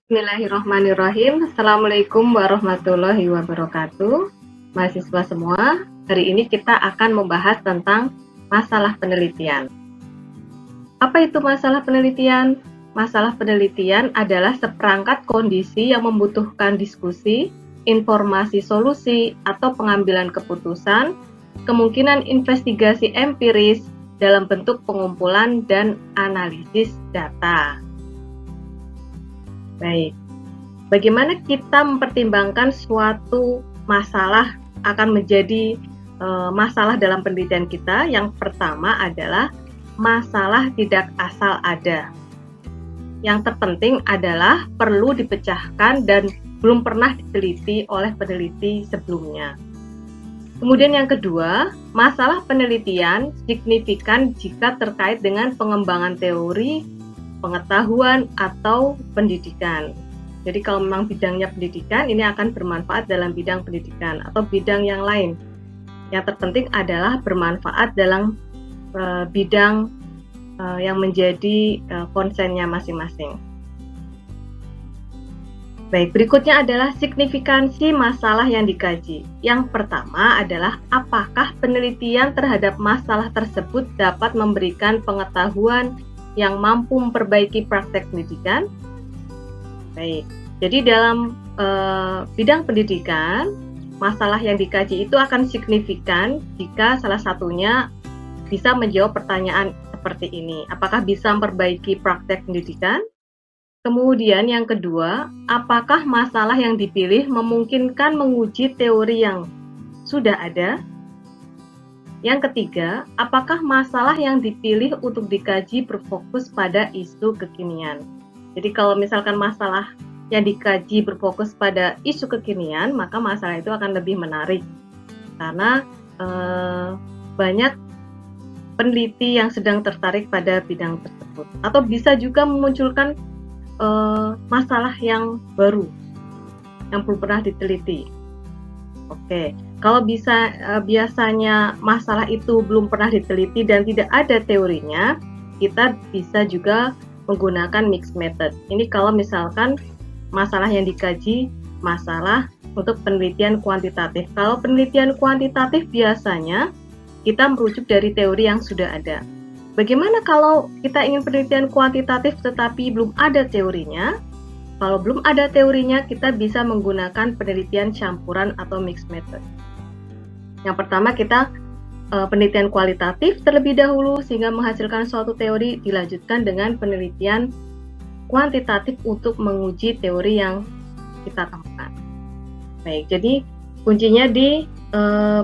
Bismillahirrahmanirrahim. Assalamualaikum warahmatullahi wabarakatuh. Mahasiswa semua, hari ini kita akan membahas tentang masalah penelitian. Apa itu masalah penelitian? Masalah penelitian adalah seperangkat kondisi yang membutuhkan diskusi, informasi solusi, atau pengambilan keputusan, kemungkinan investigasi empiris dalam bentuk pengumpulan dan analisis data. Baik, bagaimana kita mempertimbangkan suatu masalah akan menjadi masalah dalam penelitian kita? Yang pertama adalah masalah tidak asal ada. Yang terpenting adalah perlu dipecahkan dan belum pernah diteliti oleh peneliti sebelumnya. Kemudian yang kedua, masalah penelitian signifikan jika terkait dengan pengembangan teori, pengetahuan, atau pendidikan. Jadi kalau memang bidangnya pendidikan, ini akan bermanfaat dalam bidang pendidikan atau bidang yang lain. Yang terpenting adalah bermanfaat dalam bidang yang menjadi konsennya masing-masing. Baik, berikutnya adalah signifikansi masalah yang dikaji. Yang pertama adalah apakah penelitian terhadap masalah tersebut dapat memberikan pengetahuan yang mampu memperbaiki praktek pendidikan. Baik, jadi dalam bidang pendidikan, masalah yang dikaji itu akan signifikan jika salah satunya bisa menjawab pertanyaan seperti ini. Apakah bisa memperbaiki praktek pendidikan? Kemudian yang kedua, apakah masalah yang dipilih memungkinkan menguji teori yang sudah ada? Yang ketiga, apakah masalah yang dipilih untuk dikaji berfokus pada isu kekinian? Jadi kalau misalkan masalah yang dikaji berfokus pada isu kekinian, maka masalah itu akan lebih menarik. Karena banyak peneliti yang sedang tertarik pada bidang tersebut. Atau bisa juga memunculkan masalah yang baru, yang belum pernah diteliti. Oke, kalau biasanya masalah itu belum pernah diteliti dan tidak ada teorinya, kita bisa juga menggunakan mixed method. Ini kalau misalkan masalah yang dikaji masalah untuk penelitian kuantitatif. Kalau penelitian kuantitatif biasanya kita merujuk dari teori yang sudah ada. Bagaimana kalau kita ingin penelitian kuantitatif tetapi belum ada teorinya? Kalau belum ada teorinya, kita bisa menggunakan penelitian campuran atau mixed method. Yang pertama, kita penelitian kualitatif terlebih dahulu sehingga menghasilkan suatu teori, dilanjutkan dengan penelitian kuantitatif untuk menguji teori yang kita temukan. Baik, jadi kuncinya di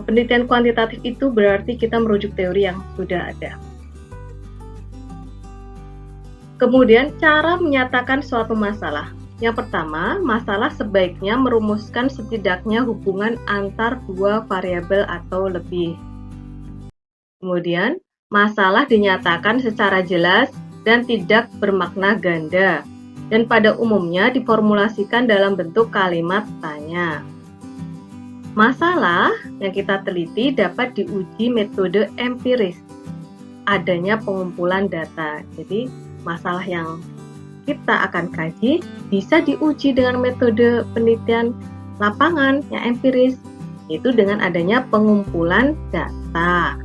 penelitian kuantitatif itu berarti kita merujuk teori yang sudah ada. Kemudian cara menyatakan suatu masalah. Yang pertama, masalah sebaiknya merumuskan setidaknya hubungan antar dua variabel atau lebih. Kemudian, masalah dinyatakan secara jelas dan tidak bermakna ganda, dan pada umumnya diformulasikan dalam bentuk kalimat tanya. Masalah yang kita teliti dapat diuji metode empiris, adanya pengumpulan data. Jadi, masalah yang kita akan kaji bisa diuji dengan metode penelitian lapangan yang empiris, yaitu dengan adanya pengumpulan data.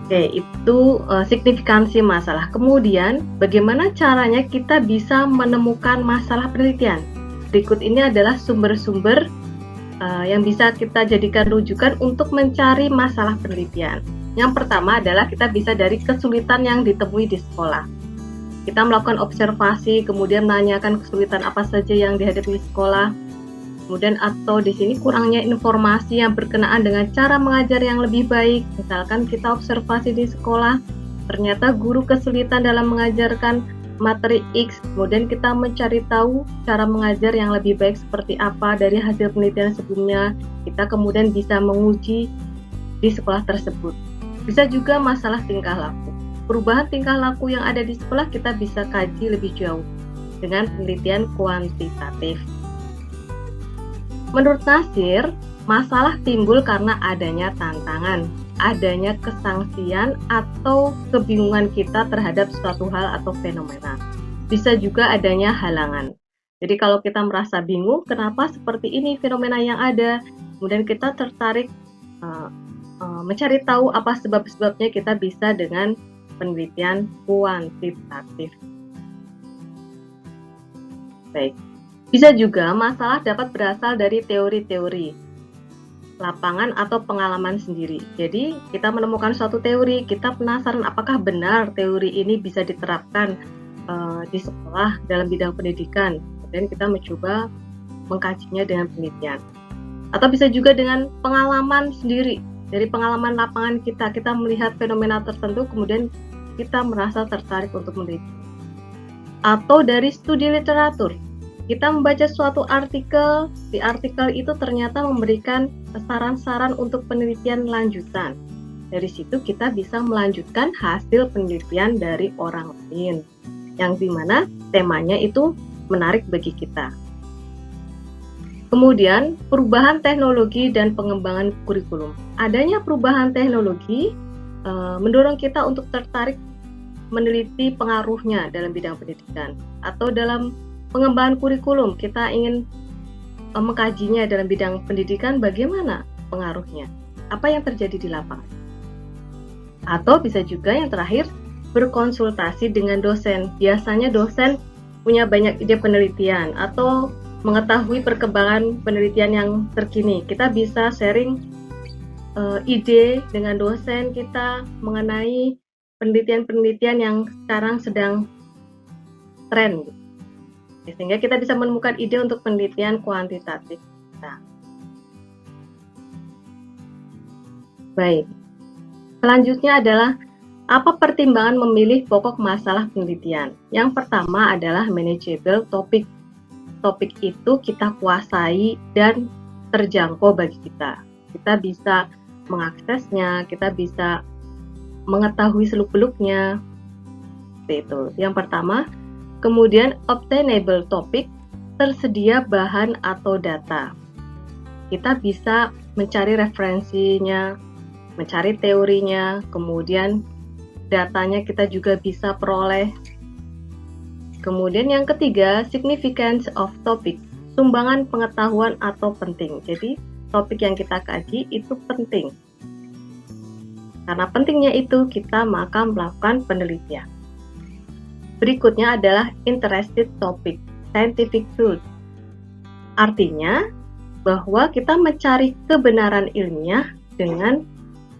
Oke, itu signifikansi masalah. Kemudian, bagaimana caranya kita bisa menemukan masalah penelitian? Berikut ini adalah sumber-sumber yang bisa kita jadikan rujukan untuk mencari masalah penelitian. Yang pertama adalah kita bisa dari kesulitan yang ditemui di sekolah. Kita melakukan observasi, kemudian menanyakan kesulitan apa saja yang dihadapi di sekolah. Kemudian atau di sini kurangnya informasi yang berkenaan dengan cara mengajar yang lebih baik. Misalkan kita observasi di sekolah, ternyata guru kesulitan dalam mengajarkan materi X, kemudian kita mencari tahu cara mengajar yang lebih baik seperti apa dari hasil penelitian sebelumnya. Kita kemudian bisa menguji di sekolah tersebut. Bisa juga masalah tingkah laku. Perubahan tingkah laku yang ada di sekolah kita bisa kaji lebih jauh dengan penelitian kuantitatif. Menurut Nasir, masalah timbul karena adanya tantangan, adanya kesangsian atau kebingungan kita terhadap suatu hal atau fenomena. bisa juga adanya halangan. Jadi kalau kita merasa bingung kenapa seperti ini fenomena yang ada, kemudian kita tertarik mencari tahu apa sebab-sebabnya, kita bisa dengan penelitian kuantitatif. Baik. Bisa juga masalah dapat berasal dari teori-teori lapangan atau pengalaman sendiri. Jadi, kita menemukan suatu teori, kita penasaran apakah benar teori ini bisa diterapkan di sekolah dalam bidang pendidikan. Kemudian kita mencoba mengkajinya dengan penelitian. Atau bisa juga dengan pengalaman sendiri. Dari pengalaman lapangan kita melihat fenomena tertentu, kemudian kita merasa tertarik untuk meneliti. Atau dari studi literatur. Kita membaca suatu artikel, di artikel itu ternyata memberikan saran-saran untuk penelitian lanjutan. Dari situ kita bisa melanjutkan hasil penelitian dari orang lain, yang dimana temanya itu menarik bagi kita. Kemudian, perubahan teknologi dan pengembangan kurikulum. Adanya perubahan teknologi mendorong kita untuk tertarik meneliti pengaruhnya dalam bidang pendidikan, atau dalam pengembangan kurikulum, kita ingin mengkajinya dalam bidang pendidikan, bagaimana pengaruhnya, apa yang terjadi di lapangan. Atau bisa juga yang terakhir, berkonsultasi dengan dosen. Biasanya dosen punya banyak ide penelitian atau mengetahui perkembangan penelitian yang terkini. Kita bisa sharing ide dengan dosen kita mengenai penelitian-penelitian yang sekarang sedang tren. Sehingga kita bisa menemukan ide untuk penelitian kuantitatif. Nah, baik. Selanjutnya adalah apa pertimbangan memilih pokok masalah penelitian. Yang pertama adalah manageable topic. Topik itu kita kuasai dan terjangkau bagi kita. Kita bisa mengaksesnya, kita bisa mengetahui seluk-beluknya. Itu yang pertama. Kemudian obtainable topic, tersedia bahan atau data. Kita bisa mencari referensinya, mencari teorinya, kemudian datanya kita juga bisa peroleh. Kemudian yang ketiga, significance of topic, sumbangan pengetahuan atau penting. Jadi topik yang kita kaji itu penting. Karena pentingnya itu kita maka melakukan penelitian. Berikutnya adalah interested topic, scientific truth. Artinya bahwa kita mencari kebenaran ilmiah dengan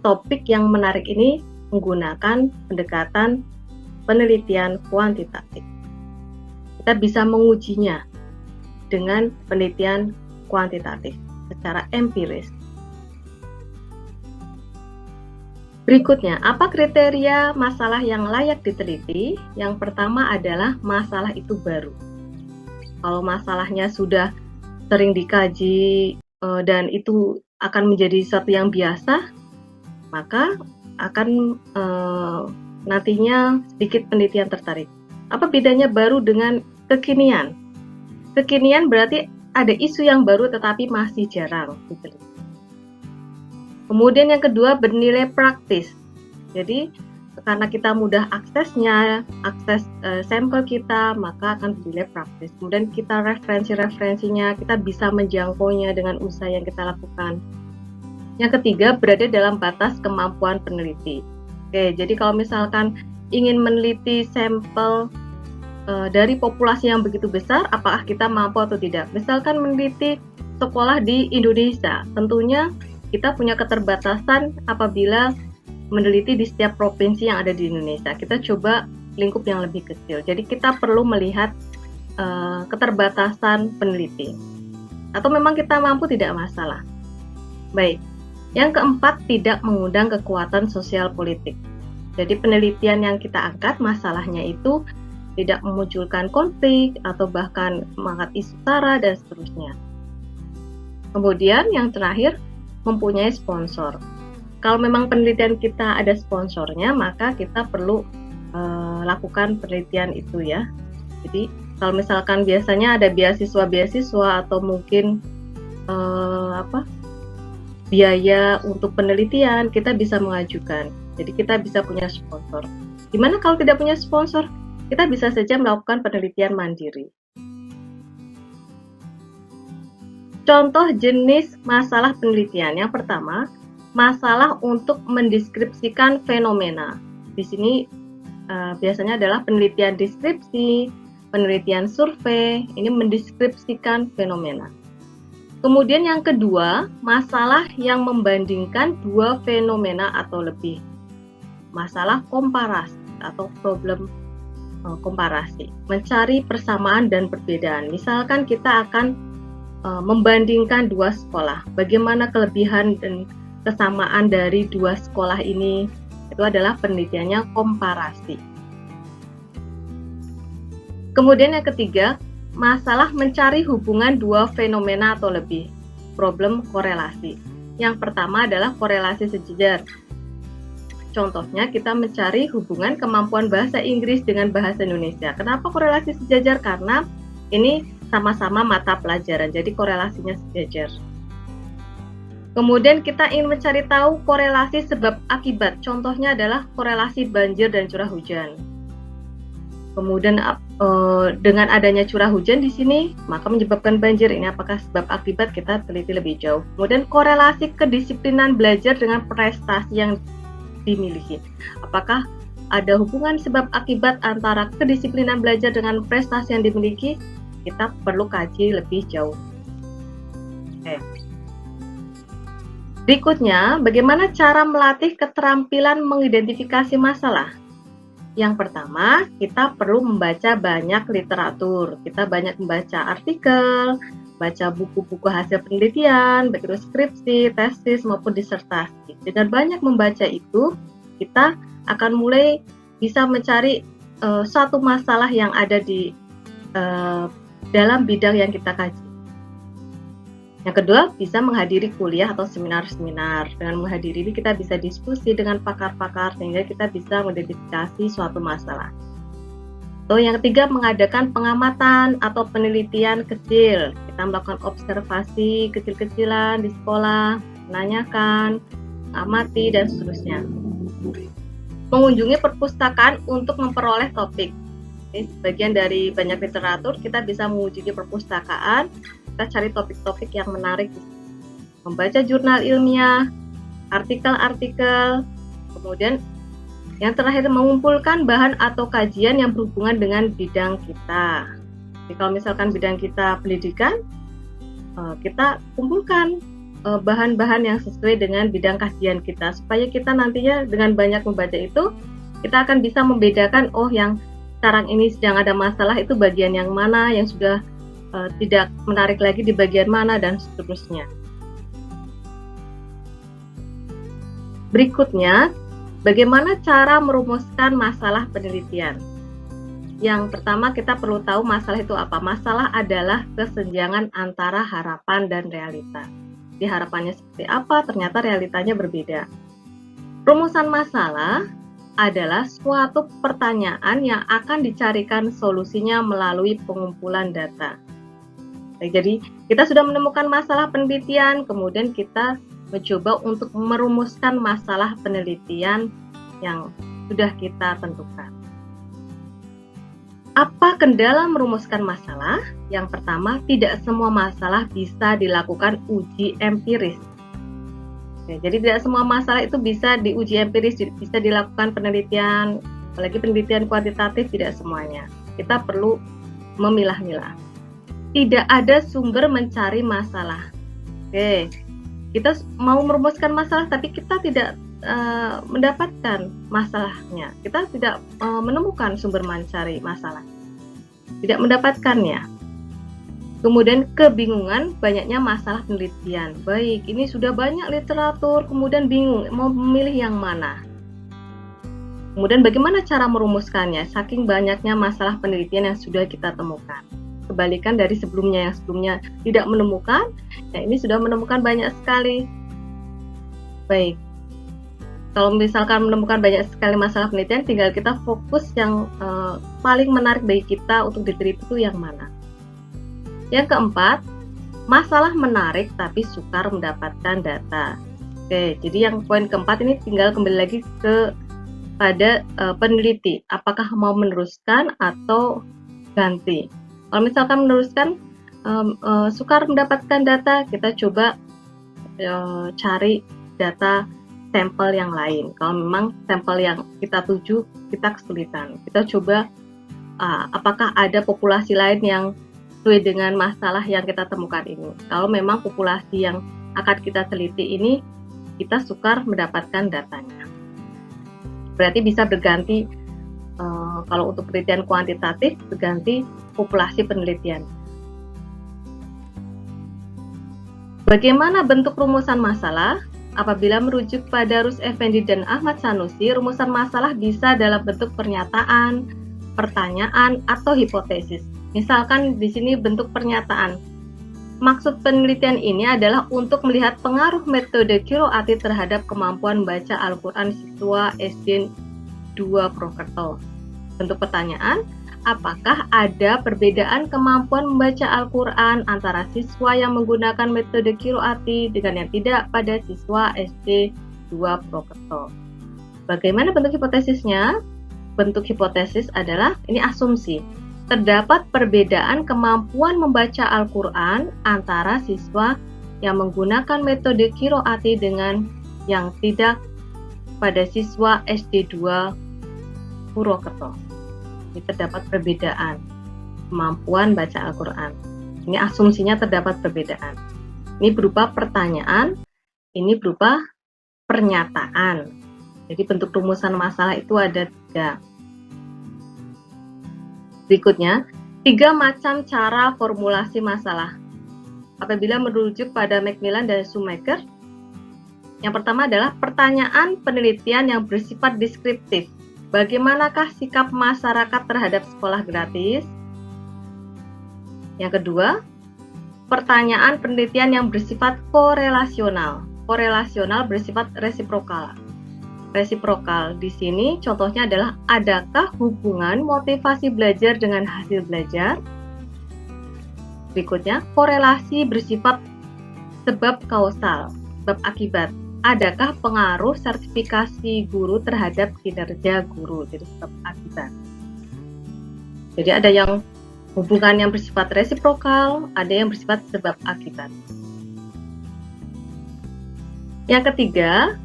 topik yang menarik ini menggunakan pendekatan penelitian kuantitatif. Kita bisa mengujinya dengan penelitian kuantitatif secara empiris. Berikutnya, apa kriteria masalah yang layak diteliti? Yang pertama adalah masalah itu baru. Kalau masalahnya sudah sering dikaji dan itu akan menjadi sesuatu yang biasa, maka akan nantinya sedikit penelitian tertarik. Apa bedanya baru dengan kekinian? Kekinian berarti ada isu yang baru tetapi masih jarang diteliti. Kemudian yang kedua, bernilai praktis. Jadi karena kita mudah aksesnya, akses sampel kita, maka akan bernilai praktis. Kemudian kita referensi-referensinya, kita bisa menjangkaunya dengan usaha yang kita lakukan. Yang ketiga, berada dalam batas kemampuan peneliti. Oke, jadi kalau misalkan ingin meneliti sampel dari populasi yang begitu besar, apakah kita mampu atau tidak? Misalkan meneliti sekolah di Indonesia, tentunya kita punya keterbatasan apabila meneliti di setiap provinsi yang ada di Indonesia. Kita coba lingkup yang lebih kecil. Jadi kita perlu melihat keterbatasan peneliti. Atau memang kita mampu, tidak masalah. Baik. Yang keempat, tidak mengundang kekuatan sosial politik. Jadi penelitian yang kita angkat masalahnya itu tidak memunculkan konflik atau bahkan mengangkat isu sara dan seterusnya. Kemudian yang terakhir, mempunyai sponsor. Kalau memang penelitian kita ada sponsornya, maka kita perlu lakukan penelitian itu ya. Jadi kalau misalkan biasanya ada beasiswa atau mungkin biaya untuk penelitian, kita bisa mengajukan. Jadi kita bisa punya sponsor. Gimana kalau tidak punya sponsor? kita bisa saja melakukan penelitian mandiri. Contoh jenis masalah penelitian. Yang pertama, masalah untuk mendeskripsikan fenomena. Di sini biasanya adalah penelitian deskripsi, penelitian survei, ini mendeskripsikan fenomena. Kemudian yang kedua, masalah yang membandingkan dua fenomena atau lebih. Masalah komparasi atau problem komparasi, mencari persamaan dan perbedaan. Misalkan kita akan membandingkan dua sekolah, bagaimana kelebihan dan kesamaan dari dua sekolah ini, itu adalah penelitiannya komparasi. Kemudian yang ketiga, masalah mencari hubungan dua fenomena atau lebih, problem korelasi. Yang pertama adalah korelasi sejajar. Contohnya kita mencari hubungan kemampuan bahasa Inggris dengan bahasa Indonesia. Kenapa korelasi sejajar? Karena ini sama-sama mata pelajaran, jadi korelasinya sejajar. Kemudian kita ingin mencari tahu korelasi sebab akibat. Contohnya adalah korelasi banjir dan curah hujan. Kemudian dengan adanya curah hujan di sini, maka menyebabkan banjir. Ini apakah sebab akibat? Kita teliti lebih jauh. Kemudian korelasi kedisiplinan belajar dengan prestasi yang dimiliki. Apakah ada hubungan sebab akibat antara kedisiplinan belajar dengan prestasi yang dimiliki? Kita perlu kaji lebih jauh. Oke. Berikutnya, bagaimana cara melatih keterampilan mengidentifikasi masalah? Yang pertama, kita perlu membaca banyak literatur. Kita banyak membaca artikel, baca buku-buku hasil penelitian, baik itu skripsi, tesis, maupun disertasi. Dengan banyak membaca itu, kita akan mulai bisa mencari suatu masalah yang ada di dalam bidang yang kita kaji. Yang kedua, bisa menghadiri kuliah atau seminar-seminar. Dengan menghadiri ini kita bisa diskusi dengan pakar-pakar sehingga kita bisa mengidentifikasi suatu masalah. Atau yang ketiga, mengadakan pengamatan atau penelitian kecil. Kita melakukan observasi kecil-kecilan di sekolah, menanyakan, amati, dan seterusnya. Mengunjungi perpustakaan untuk memperoleh topik. Ini sebagian dari banyak literatur, kita bisa mengunjungi perpustakaan, kita cari topik-topik yang menarik, membaca jurnal ilmiah, artikel-artikel, kemudian yang terakhir mengumpulkan bahan atau kajian yang berhubungan dengan bidang kita. Jadi kalau misalkan bidang kita pendidikan, kita kumpulkan bahan-bahan yang sesuai dengan bidang kajian kita, supaya kita nantinya dengan banyak membaca itu, kita akan bisa membedakan, oh yang sekarang ini sedang ada masalah itu bagian yang mana, yang sudah tidak menarik lagi di bagian mana, dan seterusnya. Berikutnya, bagaimana cara merumuskan masalah penelitian? Yang pertama, kita perlu tahu masalah itu apa. Masalah adalah kesenjangan antara harapan dan realita. Di harapannya seperti apa, ternyata realitanya berbeda. Rumusan masalah adalah suatu pertanyaan yang akan dicarikan solusinya melalui pengumpulan data. Jadi, kita sudah menemukan masalah penelitian, kemudian kita mencoba untuk merumuskan masalah penelitian yang sudah kita tentukan. Apa kendala merumuskan masalah? Yang pertama, tidak semua masalah bisa dilakukan uji empiris. Jadi tidak semua masalah itu bisa diuji empiris, bisa dilakukan penelitian, apalagi penelitian kuantitatif, tidak semuanya. Kita perlu memilah-milah. Tidak ada sumber mencari masalah. Oke, kita mau merumuskan masalah tapi kita tidak mendapatkan masalahnya. Kita tidak menemukan sumber mencari masalah. Tidak mendapatkannya. Kemudian kebingungan, banyaknya masalah penelitian. Baik, ini sudah banyak literatur, kemudian bingung mau memilih yang mana. Kemudian bagaimana cara merumuskannya? Saking banyaknya masalah penelitian yang sudah kita temukan. Kebalikan dari sebelumnya, yang sebelumnya tidak menemukan, ya ini sudah menemukan banyak sekali. Baik, kalau misalkan menemukan banyak sekali masalah penelitian, tinggal kita fokus yang paling menarik bagi kita untuk diteliti itu yang mana. Yang keempat, masalah menarik tapi sukar mendapatkan data. Oke, jadi yang poin keempat ini tinggal kembali lagi ke pada peneliti, apakah mau meneruskan atau ganti. Kalau misalkan meneruskan, sukar mendapatkan data, kita coba cari data sampel yang lain. Kalau memang sampel yang kita tuju kita kesulitan, kita coba apakah ada populasi lain yang sesuai dengan masalah yang kita temukan ini. Kalau memang populasi yang akan kita teliti ini kita sukar mendapatkan datanya, berarti bisa berganti. Kalau untuk penelitian kuantitatif berganti populasi penelitian. Bagaimana bentuk rumusan masalah? Apabila merujuk pada Rus Effendi dan Ahmad Sanusi, rumusan masalah bisa dalam bentuk pernyataan, pertanyaan, atau hipotesis. Misalkan di sini bentuk pernyataan. Maksud penelitian ini adalah untuk melihat pengaruh metode Qiroati terhadap kemampuan membaca Al-Quran siswa SD 2 Purwokerto. Bentuk pertanyaan, apakah ada perbedaan kemampuan membaca Al-Quran antara siswa yang menggunakan metode Qiroati dengan yang tidak pada siswa SD 2 Purwokerto? Bagaimana bentuk hipotesisnya? Bentuk hipotesis adalah, ini asumsi, terdapat perbedaan kemampuan membaca Al-Quran antara siswa yang menggunakan metode Qiroati dengan yang tidak pada siswa SD 2 Purwokerto. Ini terdapat perbedaan kemampuan baca Al-Quran. Ini asumsinya terdapat perbedaan. Ini berupa pertanyaan, ini berupa pernyataan. Jadi bentuk rumusan masalah itu ada 3. Berikutnya, 3 macam cara formulasi masalah. Apabila merujuk pada Macmillan dan Shoemaker, yang pertama adalah pertanyaan penelitian yang bersifat deskriptif. Bagaimanakah sikap masyarakat terhadap sekolah gratis? Yang kedua, pertanyaan penelitian yang bersifat korelasional. Korelasional bersifat resiprokal. Resiprokal di sini contohnya adalah, adakah hubungan motivasi belajar dengan hasil belajar? Berikutnya, korelasi bersifat sebab kausal, sebab akibat. Adakah pengaruh sertifikasi guru terhadap kinerja guru? Jadi sebab akibat. Jadi ada yang hubungan yang bersifat resiprokal, ada yang bersifat sebab akibat. Yang ketiga,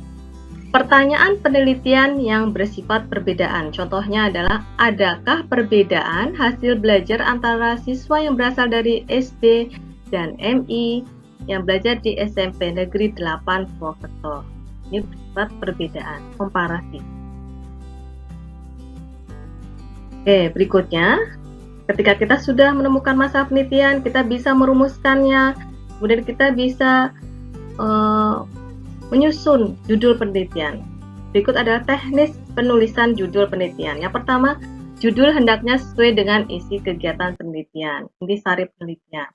pertanyaan penelitian yang bersifat perbedaan. Contohnya adalah, adakah perbedaan hasil belajar antara siswa yang berasal dari SD dan MI yang belajar di SMP Negeri 8 Purwokerto? Ini bersifat perbedaan, komparasi. Oke, berikutnya, ketika kita sudah menemukan masalah penelitian, kita bisa merumuskannya, kemudian kita bisa menyusun judul penelitian. Berikut adalah teknis penulisan judul penelitian. Yang pertama, judul hendaknya sesuai dengan isi kegiatan penelitian. Ini sari penelitian.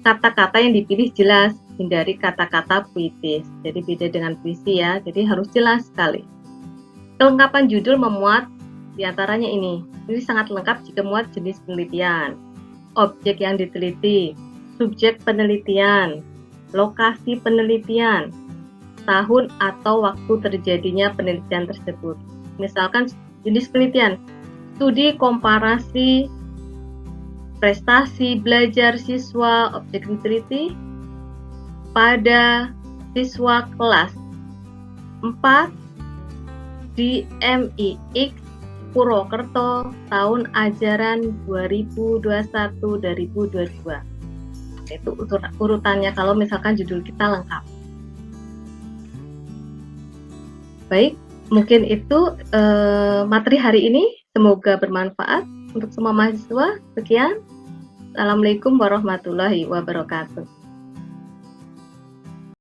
Kata-kata yang dipilih jelas, hindari kata-kata puitis. Jadi beda dengan puisi ya, jadi harus jelas sekali. Kelengkapan judul memuat diantaranya ini. Ini sangat lengkap jika muat jenis penelitian, objek yang diteliti, subjek penelitian, lokasi penelitian, tahun atau waktu terjadinya penelitian tersebut. Misalkan jenis penelitian, studi komparasi prestasi belajar siswa objek diteliti pada siswa kelas 4 di MIX Purwokerto tahun ajaran 2021-2022. Itu urutannya kalau misalkan judul kita lengkap. Baik, mungkin itu materi hari ini. Semoga bermanfaat untuk semua mahasiswa. Sekian. Assalamualaikum warahmatullahi wabarakatuh.